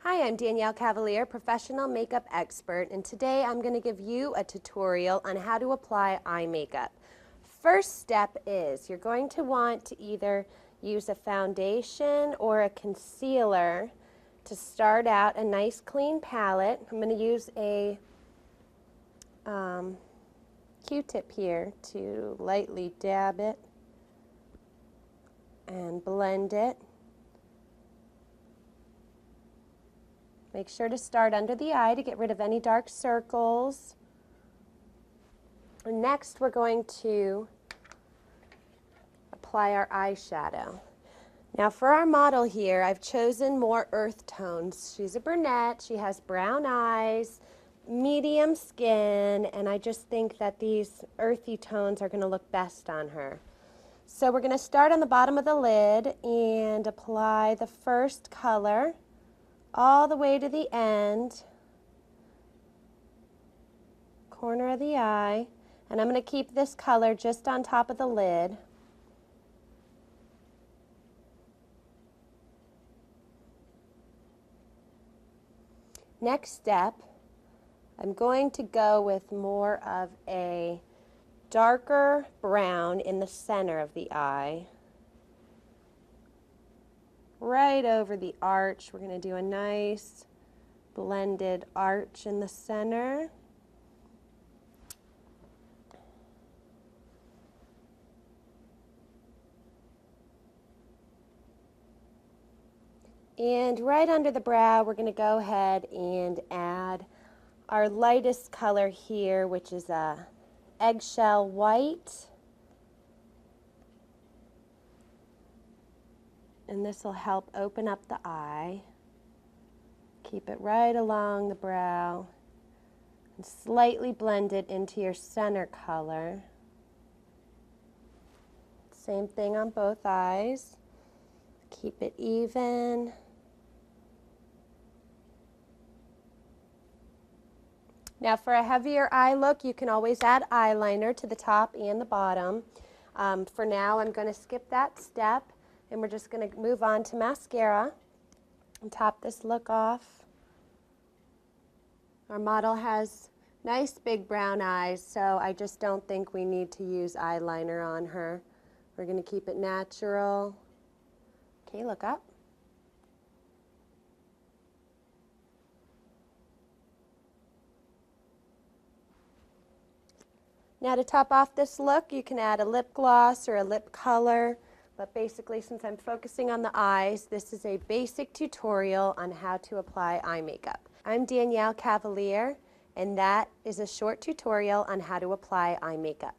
Hi, I'm Danielle Cavalier, professional makeup expert, and today I'm going to give you a tutorial on how to apply eye makeup. First step is you're going to want to either use a foundation or a concealer to start out a nice clean palette. I'm going to use a Q-tip here to lightly dab it and blend it. Make sure to start under the eye to get rid of any dark circles. And next, we're going to apply our eyeshadow. Now for our model here, I've chosen more earth tones. She's a brunette, she has brown eyes, medium skin, and I just think that these earthy tones are going to look best on her. So we're going to start on the bottom of the lid and apply the first color all the way to the end, corner of the eye, and I'm going to keep this color just on top of the lid. Next step, I'm going to go with more of a darker brown in the center of the eye. Right over the arch, we're going to do a nice blended arch in the center. And right under the brow, we're going to go ahead and add our lightest color here, which is a eggshell white. And this will help open up the eye. Keep it right along the brow and slightly blend it into your center color. Same thing on both eyes. Keep it even. Now for a heavier eye look, you can always add eyeliner to the top and the bottom. For now, I'm going to skip that step, and we're just going to move on to mascara and top this look off. Our model has nice big brown eyes, so I just don't think we need to use eyeliner on her. We're going to keep it natural. Okay, look up. Now to top off this look, you can add a lip gloss or a lip color, but basically since I'm focusing on the eyes, this is a basic tutorial on how to apply eye makeup. I'm Danielle Cavalier, and that is a short tutorial on how to apply eye makeup.